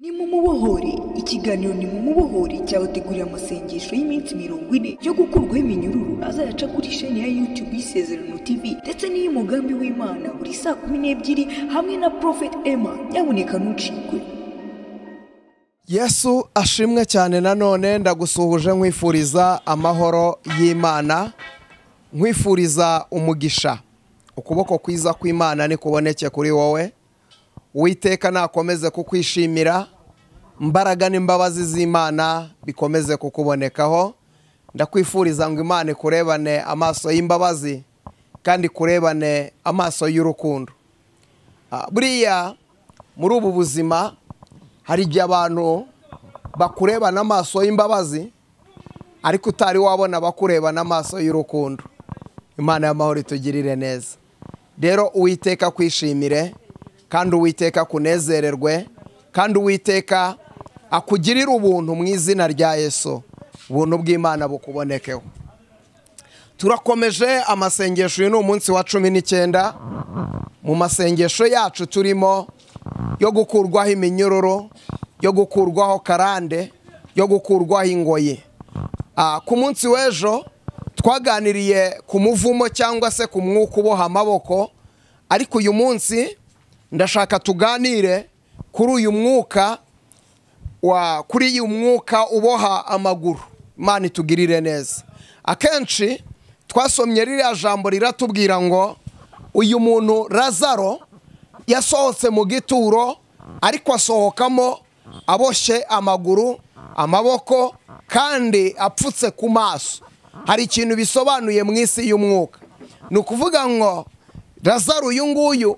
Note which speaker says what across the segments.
Speaker 1: Ni mu mubohore, ikiganiro ni mu mubohore cyabateguriye amasengesho y'iminsi 40 yo gukurwaho iminyururu azayaca kuri sheni ya YouTube ISEZERANO TV ndetse n'iy'umugambi w'Imana buri saa 12 hamwe na Prophet Emma. Nyabuneka ntucikwe.
Speaker 2: Yesu ashimwe cyane. Nanone ndagusuhuje nkwifuriza amahoro y'Imana, nkwifuriza umugisha. Ukuboko kwiza kw'Imana ni kuboneke kuri wowe. Uwiteka nakomeze kukwishimira, mbaraga n'imbabazi z'Imana bikomeze kukubonekaho. Ndakwifuriza ngo Imana ikurebane amaso y'imbabazi kandi kurebane amaso y'urukundo. Buriya muri ubu buzima hari igihe abantu bakurebana amaso y'imbabazi ariko utari wabona bakurebana amaso y'urukundo. Imana y'amahoro itugirire neza. Rero Uwiteka kwishimire kandi Uwiteka kunezererwe kandi Uwiteka akugirira ubuntu mu izina rya Yesu. Ubuntu bw'Imana bukubonekeho. Turakomeje amasengesho y'uno munsi wa 19 mu masengesho yacu turimo yo gukurwaho iminyururu, yo gukurwaho karande, yo gukurwaho ingoyi. Ku munsi w'ejo twaganiriye ku muvumo cyangwa se ku mwuka uboha amaboko, ariko uyu munsi ndashaka tuganire kuri uyu mwuka uboha amaguru. Imana itugirire neza. Akenshi twasomye ririya jambo riratubwira ngo uyu muntu Lazaro yasohotse mu gituro ariko asohokamo aboshye amaguru, amaboko kandi apfutse ku maso. Hari ikintu bisobanuye mu isi y'umwuka. Ni ukuvuga ngo Lazaro uyu nguyu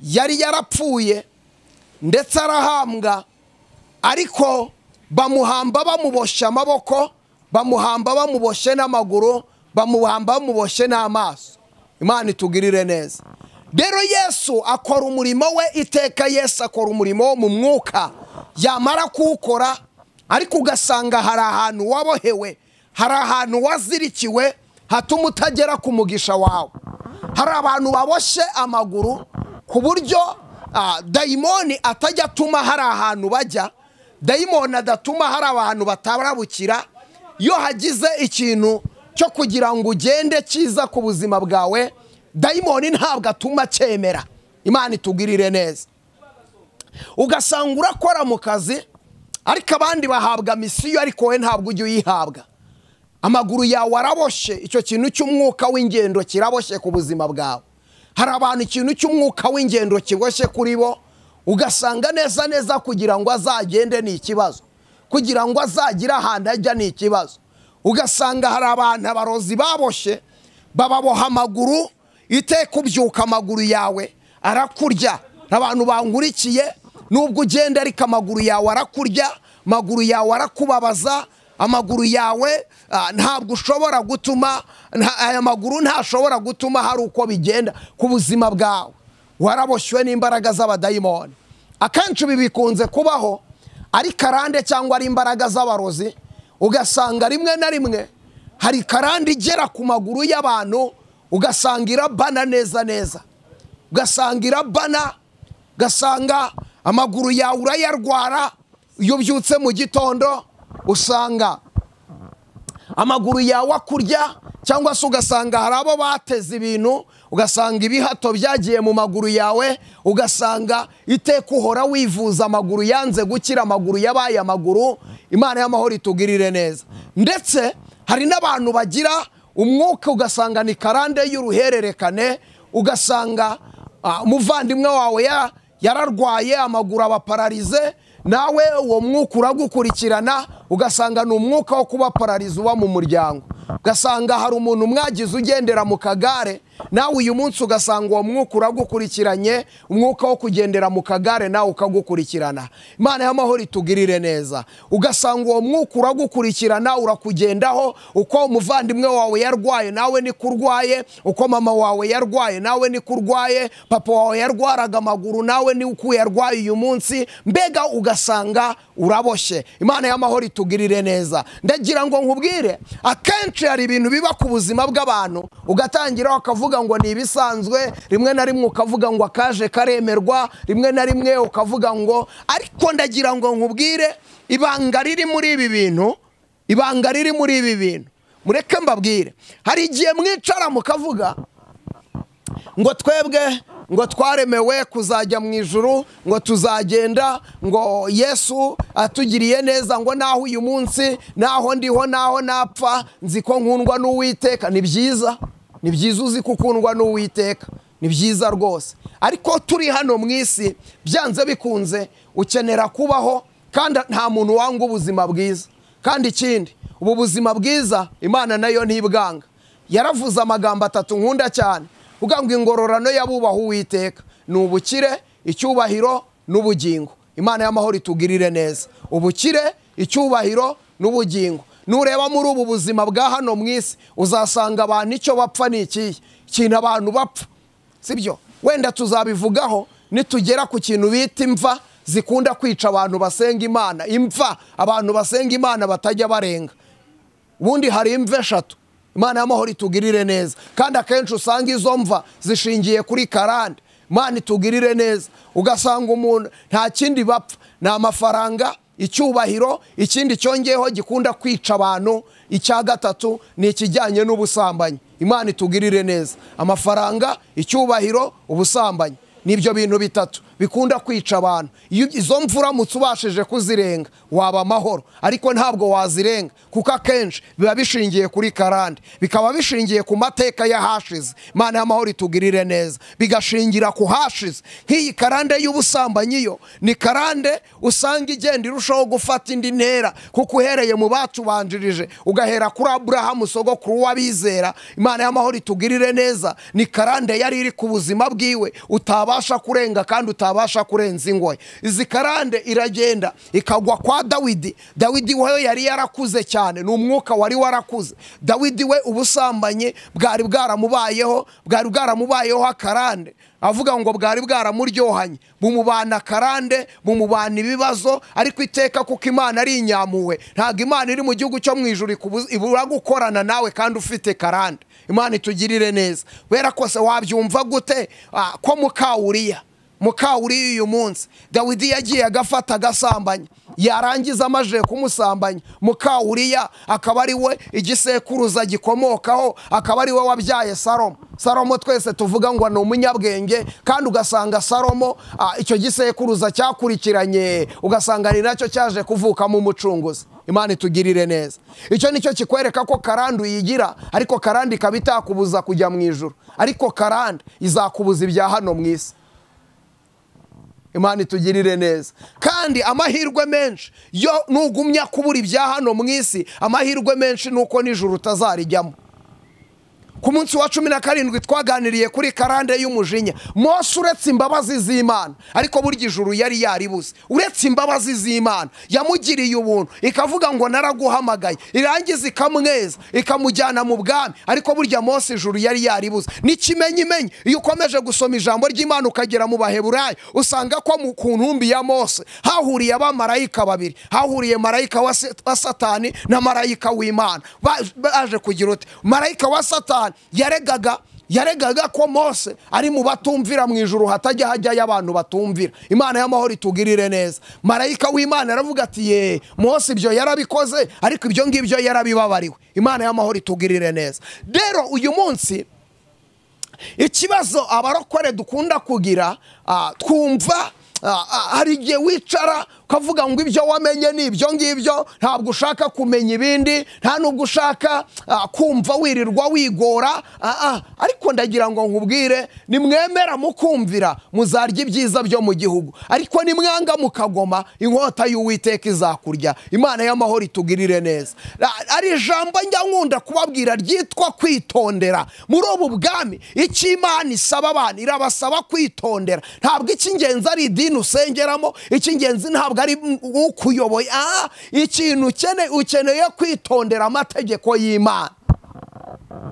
Speaker 2: yari yarapfuye ndetse arahambwa, ariko bamuhamba bamuboshye amaboko, bamuhamba bamuboshye n'amaguru, bamuhamba bamuboshye n'amaso. Imana itugirire neza. Rero Yesu akora umurimo we iteka. Yesu akora umurimo wo mu mwuka, yamara kuwukora ariko ugasanga hari ahantu wabohewe, hari ahantu wazirikiwe hatuma utagera ku mugisha wawe. Hari abantu baboshye amaguru ku buryo dayimoni atajya atuma hari ahantu bajya, dayimoni adatuma hari abantu batarabukira. Iyo hagize ikintu cyo kugira ngo ugende cyiza ku buzima bwawe, dayimoni ntabwo atuma cyemera. Imana itugirire neza. Ugasanga urakora mu kazi ariko abandi bahabwa misiyo ariko we ntabwo ujye uyihabwa. Amaguru yawe araboshye, icyo kintu cy'umwuka w'ingendo kiraboshye ku buzima bwawe. Hari abantu ikintu cy'umwuka w'ingendo kiboshye kuri bo, ugasanga neza kugira ngo azagende ni ikibazo, kugira ngo azagira ahantu ajya ni ikibazo. Ugasanga hari abantu abarozi baboshye, bababoha amaguru, iteka ubyuka amaguru yawe arakurya. Abantu bangurikiye, nubwo ugenda ariko amaguru yawe arakurya, amaguru yawe arakubabaza, amaguru yawe ntabwo ushobora gutuma, aya maguru ntashobora gutuma hari uko bigenda ku buzima bwawe. Waraboshywe n'imbaraga z'abadayimoni. Akenshi ibi bikunze kubaho ari karande cyangwa ari imbaraga z'abarozi. Ugasanga rimwe na rimwe hari karande igera ku maguru y'abantu, ugasanga irabana neza, ugasanga irabana, ugasanga amaguru yawe urayarwara. Iyo ubyutse mu gitondo usanga amaguru yawe akurya, cyangwa se ugasanga hari abo bateze ibintu, ugasanga ibihato byagiye mu maguru yawe, ugasanga iteka uhora wivuza amaguru yanze gukira, amaguru yabaye amaguru. Imana y'amahoro itugirire neza. Ndetse hari n'abantu bagira umwuka ugasanga ni karande y'uruhererekane, ugasanga umuvandimwe wawe yararwaye amaguru abapararize, nawe uwo mwuka uragukurikirana, ugasanga ni umwuka wo kuba pararize uba mu muryango. Ugasanga hari umuntu mwagize ugendera mu kagare, nawe uyu munsi ugasanga uwo mwuka uragukurikiranye, umwuka wo kugendera mu kagare nawe ukagukurikirana. Imana y'amahoro itugirire neza. Ugasanga uwo mwuka uragukurikirana, urakugendaho. Uko umuvandimwe wawe yarwaye nawe ni kurwaye, uko mama wawe yarwaye nawe ni kurwaye, papa wawe yarwaraga amaguru nawe ni uko yarwaye uyu munsi. Mbega ugasanga uraboshye. Imana y'amahoro itugirire neza. Ndagira ngo nkubwire, akenshi hari ibintu biba ku buzima bw'abantu ugatangira bakavuga ukavuga ngo ni ibisanzwe, rimwe na rimwe ukavuga ngo akaje karemerwa, rimwe na rimwe ukavuga ngo, ariko ndagira ngo nkubwire ibanga riri muri ibi bintu, ibanga riri muri ibi bintu. Mureke mbabwire, hari igihe mwicara mukavuga ngo twebwe ngo twaremewe kuzajya mu ijuru, ngo tuzagenda, ngo Yesu atugiriye neza, ngo naho uyu munsi naho ndiho naho napfa nzi ko nkundwa n'Uwiteka. Ni byiza, ni byiza uzi ko ukundwa n'Uwiteka, ni byiza rwose. Ariko turi hano mu isi byanze bikunze ukenera kubaho, kandi nta muntu wanga ubuzima bwiza. Kandi ikindi, ubu buzima bwiza Imana nayo ntibwanga. Yaravuze amagambo 3 nkunda cyane, uvuga ngo ingororano y'abubaha Uwiteka ni ubukire, icyubahiro n'ubugingo. Imana y'amahoro itugirire neza. Ubukire, icyubahiro n'ubugingo. Nureba muri ubu buzima bwa hano mu isi uzasanga abantu icyo bapfa ni ikihe kintu abantu bapfa, sibyo? Wenda tuzabivugaho nitugera ku kintu bita imva zikunda kwica abantu basenga Imana. Imva abantu basenga Imana batajya barenga. Ubundi hari imva 3. Imana y'amahoro itugirire neza. Kandi akenshi usanga izo mva zishingiye kuri karande. Imana itugirire neza. Ugasanga umuntu nta kindi bapfa, ni amafaranga, icyubahiro. Ikindi cyongeyeho gikunda kwica abantu, icya 3 ni ikijyanye n'ubusambanyi. Imana itugirire neza. Amafaranga, icyubahiro, ubusambanyi, nibyo bintu 3 bikunda kwica abantu. Izo mvura mutsubashije kuzirenga waba amahoro, ariko ntabwo wazirenga kuko akenshi biba bishingiye kuri karande, bikaba bishingiye ku mateka y'ahashize. Imana y'amahoro itugirire neza. Bigashingira ku hashize. Nk'iyi karande y'ubusambanyi yo ni karande usanga igenda irushaho gufata indi ntera, kuko uhereye mu batubanjirije ugahera kuri Aburahamu sogokuru w'abizera. Imana y'amahoro itugirire neza. Ni karande yari iri ku buzima bwiwe utabasha kurenga kandi utabasha kurenza ingoyi. Izi karande iragenda ikagwa kwa Dawidi. Dawidi we yari yarakuze cyane, ni umwuka wari warakuze. Dawidi we ubusambanye bwari bwaramubayeho akarande, avuga ngo bwari bwaramuryohanye, bumubana karande, bumubana ibibazo. Ariko iteka kuko Imana ari inyamuwe, ntago Imana iri mu gihugu cyo mu ijuru ibura gukorana nawe kandi ufite karande. Imana itugirire neza. Wera kose wabyumva gute ko Mukawuriya uyu munsi Dawidi yagiye agafata agasambanya, yarangiza amaje kumusambanya, Mukawuriya akaba ari we igisekuruza gikomokaho, akaba ari we wabyaye Salomo. Salomo twese tuvuga ngo ni umunyabwenge, kandi ugasanga Salomo icyo gisekuruza cyakurikiranye ugasanga ni nacyo cyaje kuvuka mu mucunguzi. Imana itugirire neza. Icyo nicyo kikwereka ko karande uyigira, ariko karande ikaba itakubuza kujya mu ijuru, ariko karande izakubuza ibya hano mu isi. Imana itugirire neza. Kandi amahirwe menshi yo nugumya kubura ibya hano mu isi, amahirwe menshi nuko nijuru utazarijyamo. Ku munsi wa 17 twaganiriye kuri karande y'umujinya. Mose uretse imbabazi z'Imana, ariko burya ijuru yari yaribuze. Uretse imbabazi z'Imana yamugiriye ubuntu, ikavuga ngo naraguhamagaye, irangiza ikamweza ikamujyana mu bwami, ariko burya Mose ijuru yari yaribuze. N'ikimenyimenyi iyo ukomeje gusoma ijambo ry'Imana ukagera mu Baheburayo, usanga ko mu kuntumbi ya Mose hahuriye abamarayika 2, hahuriye marayika wa Satani na marayika w'Imana. Baje kugira uti marayika wa Satani yaregaga ko Mose ari mu batumvira mu ijuru, hatajya hajyayo abantu batumvira. Imana y'amahoro itugirire neza. Marayika w'Imana aravuga ati Mose ibyo yarabikoze, ariko ibyo ngibyo yarabibabariwe. Imana y'amahoro itugirire neza. Rero uyu munsi ikibazo abarokore dukunda kugira, twumva hari igihe wicara ukavuga ngo ibyo wamenye ni ibyo ngibyo, ntabwo ushaka kumenya ibindi, nta nubwo ushaka kumva wirirwa wigora. Ariko ndagira ngo nkubwire, nimwemera mukumvira muzarya ibyiza byo mu gihugu, ariko nimwanga mukagoma inkota y'Uwiteka izakurya. Imana y'amahoro itugirire neza. Ari ijambo njya nkunda kubabwira ryitwa kwitondera. Muri ubu bwami icyo Imana isaba abantu, irabasaba kwitondera. Ntabwo icy'ingenzi ari idini usengeramo, icy'ingenzi ntabwo ari ukuyoboye. Ikintu ukeneye kwitondera amategeko y'Imana,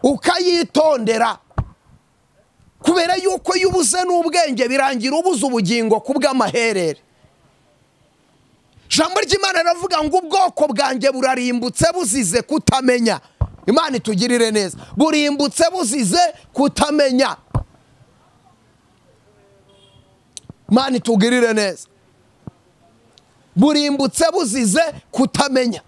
Speaker 2: ukayitondera, kubera yuko yubuze n'ubwenge birangira ubuze ubugingo kubw'amaherere. Jambo ry'Imana ravuga ngo ubwoko bwanjye burarimbutse buzize kutamenya. Imana itugirire neza. Burimbutse buzize kutamenya. Imana itugirire neza. Burimbutse buzize kutamenya.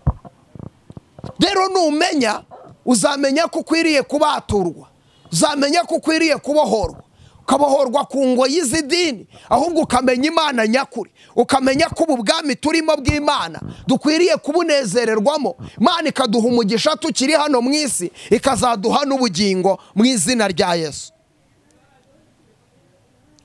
Speaker 2: Rero numenya uzamenya ko ukwiriye kubaturwa, uzamenya ko ukwiriye kubohorwa, ukabohorwa ku ngoyi z'idini, ahubwo ukamenya Imana nyakuri, ukamenya ko ubu bwami turimo bw'Imana dukwiriye kubunezererwamo. Imana ikaduha umugisha tukiri hano mu isi, ikazaduha n'ubugingo mu izina rya Yesu.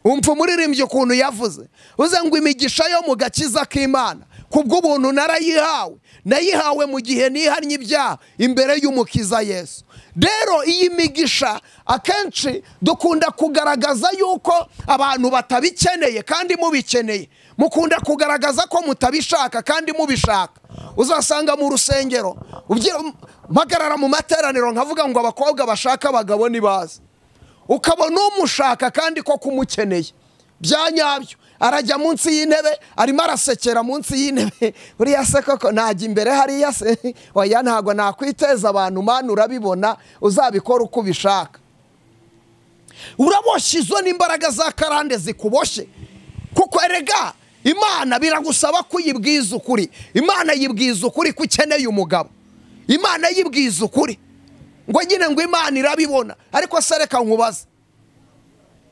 Speaker 2: Umva umuririmbyi ukuntu yavuze, uze ngo imigisha yo mu gakiza k'Imana kubw'ubuntu narayihawe, nayihawe mu gihe nihannye ibyaha imbere y'umukiza Yesu. Rero iyi migisha akenshi dukunda kugaragaza yuko abantu batabikeneye kandi mubikeneye, mukunda kugaragaza ko mutabishaka kandi mubishaka. Uzasanga mu rusengero mpagarara mu materaniro nkavuga ngo abakobwa bashaka abagabo nibaza, ukabona umushaka kandi ko kumukeneye bya nyabyo. Arajya munsi y'intebe arimo arasekera munsi y'intebe, buriya se koko najya imbere hariya se, oya ntago nakwiteza abantu, Mana urabibona, uzabikora uko ubishaka. Uraboshye izo n'imbaraga za karande zikuboshye, kuko erega Imana biragusaba kuyibwiza ukuri. Imana yibwiza ukuri ko ukeneye umugabo, Imana yibwiza ukuri ngo nyine ngo Imana irabibona. Ariko se reka nkubaze,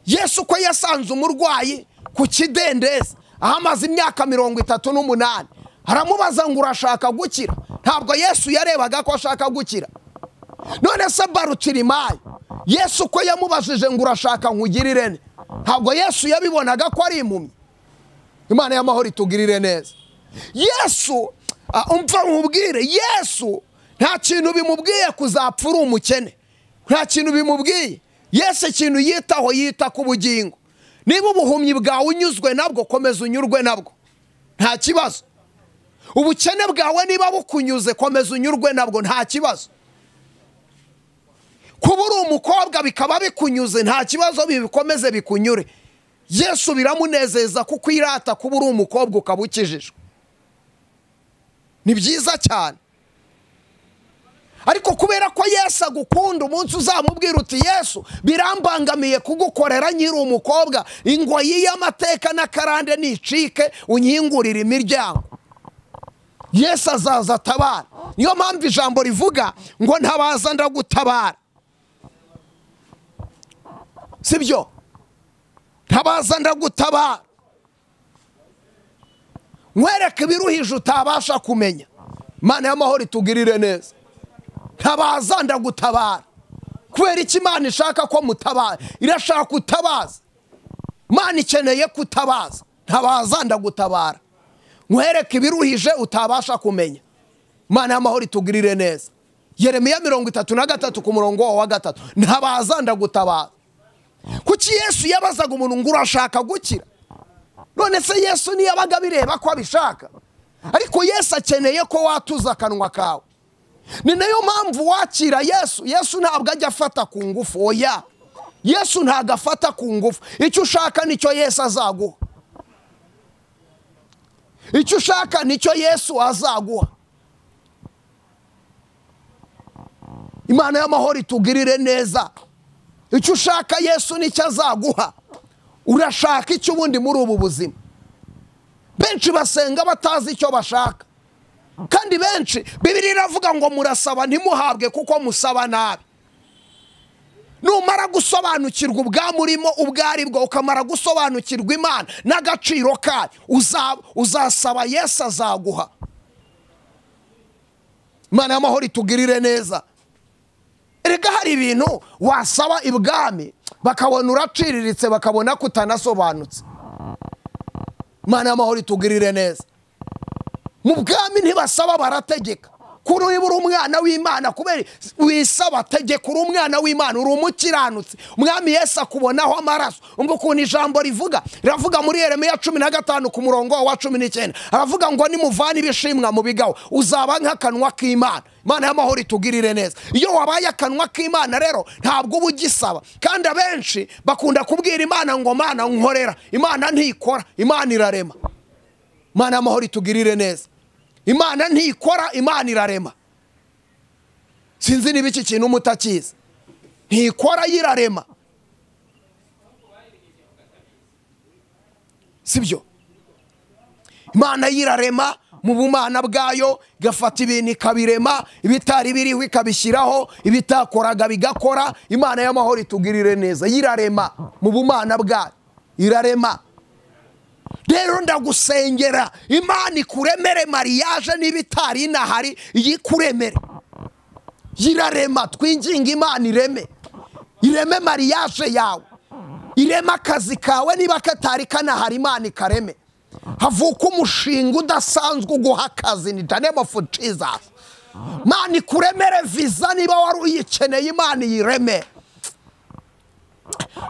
Speaker 2: Yesu ko yasanze umurwayi ku kidendezi ahamaze imyaka 38, aramubaza ngo urashaka gukira? Ntabwo Yesu yarebaga ko ashaka gukira. None se Barutimayo, Yesu ko yamubajije ngo urashaka nkugirire ne, ntabwo Yesu yabibonaga ko ari impumyi? Imana y'amahoro itugirire neza. Yesu umva nkubwire, Yesu nta kintu bimubwiye kuzapfa uri umukene, nta kintu bimubwiye. Yesu ikintu yitaho, yita ku bugingo. Niba ubuhumyi bwawe unyuzwe nabwo, komeza unyurwe nabwo, nta kibazo. Ubukene bwawe niba bukunyuze, komeza unyurwe nabwo, nta kibazo. Kuba uri umukobwa bikaba bikunyuze, nta kibazo, bikomeze bikunyure. Yesu biramunezeza kuko irata kuba uri umukobwa ukaba ukijijwe, ni byiza cyane. Ariko kubera ko Yesu agukunda, umunsi uzamubwira uti Yesu birambangamiye kugukorera nkiri umukobwa, ingoyi y'amateka n'akarande nicike, unyingurira imiryango, Yesu azaza atabara. Niyo mpamvu ijambo rivuga ngo ntabaza ndagutabara, sibyo? Ntabaza ndagutabara, nkwereke ibiruhije utabasha kumenya. Imana y'amahoro itugirire neza. Ntabaza ndagutabara. Kubera iki Imana ishaka ko mutabara? Irashaka utabaza. Imana ikeneye kutabaza. Ntabaza ndagutabara, nkwereke ibiruhije utabasha kumenya. Imana y'amahoro itugirire neza. Yeremiya 33 ku murongo wa 3, ntabaza ndagutabara. Kuki Yesu yabazaga umuntu ngo urashaka gukira? None se Yesu niyabaga bireba ko abishaka? Ariko Yesu akeneye ko watuza akanwa kawe. Ni nayo mpamvu wakira Yesu. Yesu ntabwo ajya afata ku ngufu, oya. Yesu ntabwo afata ku ngufu. Icyo ushaka nicyo Yesu azaguha, icyo ushaka nicyo Yesu azaguha. Imana y'amahoro itugirire neza. Icyo ushaka Yesu nicyo azaguha. Urashaka icyo ubundi muri ubu buzima? Benshi basenga batazi icyo bashaka, kandi benshi Bibiliya iravuga ngo murasaba ntimuhabwe kuko musaba nabi. Numara gusobanukirwa ubwamurimo ubwari bwo, ukamara gusobanukirwa Imana n'agaciro kayo, uzasaba Yesu azaguha. Imana y'amahoro itugirire neza. Erega hari ibintu wasaba ibwami bakabona uraciriritse, bakabona kutanasobanutse. Imana y'amahoro itugirire neza. Mu bwami ntibasaba, barategeka. Kuri uri umwana w'Imana, kubera wisaba tegeka, uri umwana w'Imana, uri umukiranutsi, umwami Yesu akubonaho amaraso. Umva ukuntu ijambo rivuga. Riravuga muri Yeremiya 15 ku murongo wa 19, aravuga ngo nimuvana ibishimwa mu bigaho, uzaba nk'akanwa k'Imana. Imana y'amahoro itugirire neza. Iyo wabaye akanwa k'Imana rero ntabwo uba ugisaba. Kandi abenshi bakunda kubwira Imana ngo Mana nkorera. Imana ntikora, Imana irarema. Imana y'amahoro itugirire neza. Imana ntikora, Imana irarema. sinzi niba iki kintu mutakizi. Ntikora yirarema, sibyo? Imana yirarema mu bumana bwayo, igafata ibintu ikabirema, ibitari biriho ikabishyiraho, ibitakoraga bigakora. Imana y'amahoro itugirire neza, yirarema mu bumana bwayo, irarema. Rero ndagusengera Imana ikuremere mariage n'ibitari inahari, yikuremere, yirarema. Twinginga Imana ireme mariage yawe, ireme akazi kawe niba katari kanahari, Imana ikareme. Havuka umushinga udasanzwe uguha akazi, ni the name of Jesus. Imana ikuremere visa niba wari uyikeneye, Imana yireme.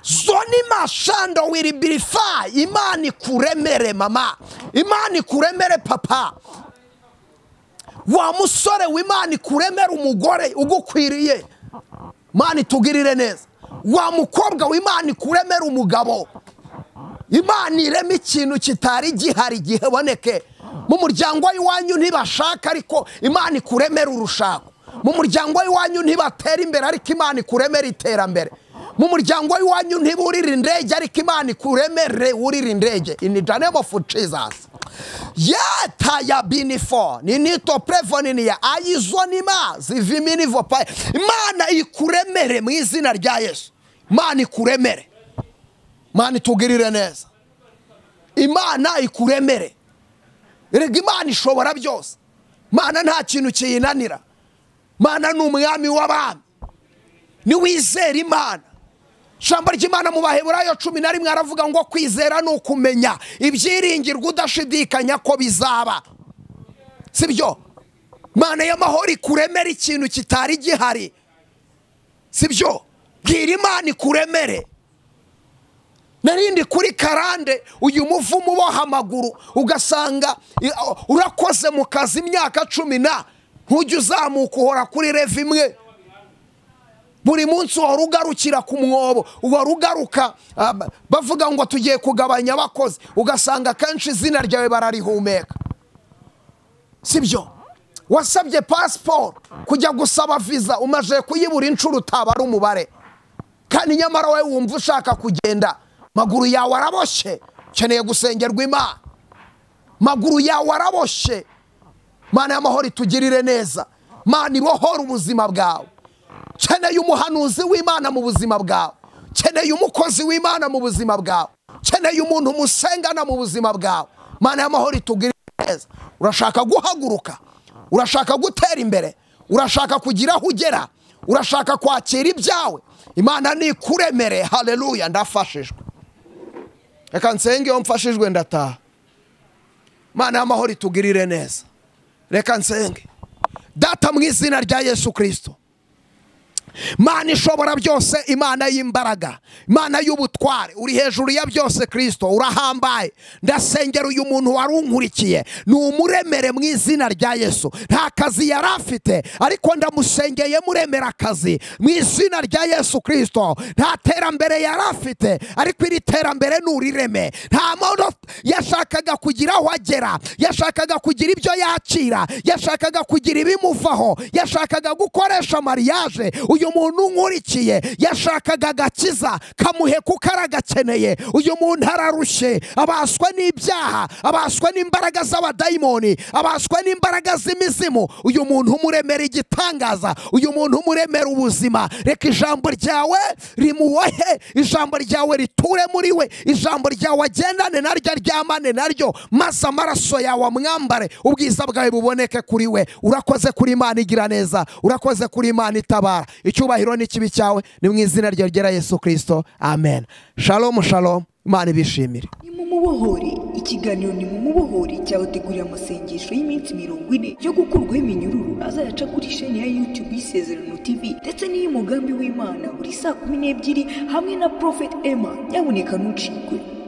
Speaker 2: Zoni mashando wiribirify, Imana ikuremere mama, Imana ikuremere papa. Wa musore w'Imana ikuremere umugore ugukwiriye, Imana itugirire neza. Wa mukobwa w'Imana ikuremere umugabo, Imana ireme ikintu kitari gihari giheboneke. Mu muryango w'iwanyu ntibashaka ariko Imana ikuremere urushako. Mu muryango w'iwanyu ntibatera imbere ariko Imana ikuremere iterambere. Mu muryango w'iwanyu ntiburira indege ariko Imana ikuremere urira indege. In the name of Jesus. Yeta ya binifo ninito prevonini ya ayizonima zivimini vopa. Imana ikuremere mu izina rya Yesu. Imana ikuremere, Imana itugirire neza. Imana ikuremere. Erega Imana ishobora byose, Imana nta kintu kiyinanira. Imana ni umwami w'abami, ni wizera Imana. Ijambo ry'Imana mu Baheburayo 11 aravuga ngo kwizera ni ukumenya ibyiringirwa udashidikanya ko bizaba, sibyo? Imana y'amahoro ikuremere ikintu kitari gihari, sibyo? Bwira Imana ikuremere. Narindi kuri karande uyu muvumo boha Amaguru, ugasanga urakoze mu kazi imyaka 10 ntujye uzamuka uhora kuri rev imwe. Buri munsi uhora ugarukira ku mwobo, uhora ugaruka bavuga ngo tugiye kugabanya abakozi, ugasanga kanshi izina ryawe bararihumeka, sibyo? Wasabye passport kujya gusaba visa, umaje kuyibura inshuro utabara umubare, kandi nyamara wowe wumva ushaka kugenda. Maguru yawe araboshye, ukeneye gusengerwa Imana. Maguru yawe araboshye. Mana y'amahoro itugirire neza. Mana ibohora ubuzima bwawe. Ukeneye umuhanuzi w'Imana mu buzima bwawe, ukeneye umukozi w'Imana mu buzima bwawe, ukeneye umuntu umusengana mu buzima bwawe. Mana y'amahoro itugirire neza. Urashaka guhaguruka, urashaka gutera imbere, urashaka kugira aho ugera, urashaka kwakira ibyawe, Imana ni kuremere. Haleluya, ndafashijwe. Reka nsenge yo mfashijwe ndataha. Mana y'amahoro itugirire neza. Reka nsenge. Data mu izina rya Yesu Kristo, Mana ishobora byose, Imana y'imbaraga, Imana y'ubutware, uri hejuru ya byose Kristo, urahambaye. Ndasengera uyu muntu warunkurikiye, ni umuremere mu izina rya Yesu. Nta kazi yarafite ariko ndamusengeye muremera akazi mu izina rya Yesu Kristo. Nta terambere yarafite ariko iri terambere nurireme. Nta muntu yashakaga kugira aho agera, yashakaga kugira ibyo yakira, yashakaga kugira ibimuvaho, yashakaga gukoresha mariage. Uyu muntu nkurikiye yashakaga agakiza kamuhe kuko aragakeneye. Uyu muntu ararushye, abaswe n'ibyaha, abaswe n'imbaraga z'abadayimoni, abaswe n'imbaraga z'imizimu. Uyu muntu umuremera igitangaza, uyu muntu umuremera ubuzima. Reka ijambo ryawe rimuwohe, ijambo ryawe riture muri we, ijambo ryawe agendane naryo, aryamane naryo, maze amaraso yawe amwambare, ubwiza bwawe buboneke kuri we. Urakoze kuri Imana igira neza, urakoze kuri Imana itabara. Icyubahiro n'ikibi cyawe ni mu izina rya Yesu Kristo, amen. Shalom shalom, Imana ibishimire.
Speaker 1: Ni mu mubohori, ikiganiro ni mu mubohori cyabateguriye amasengesho y'iminsi 40 yo gukurwaho iminyururu azayaca kuri chaîne ya YouTube ISEZERANO TV, ndetse n'iy'umugambi w'Imana buri saa 12 hamwe na Prophet Emma. Nyabuneka ntucikwe.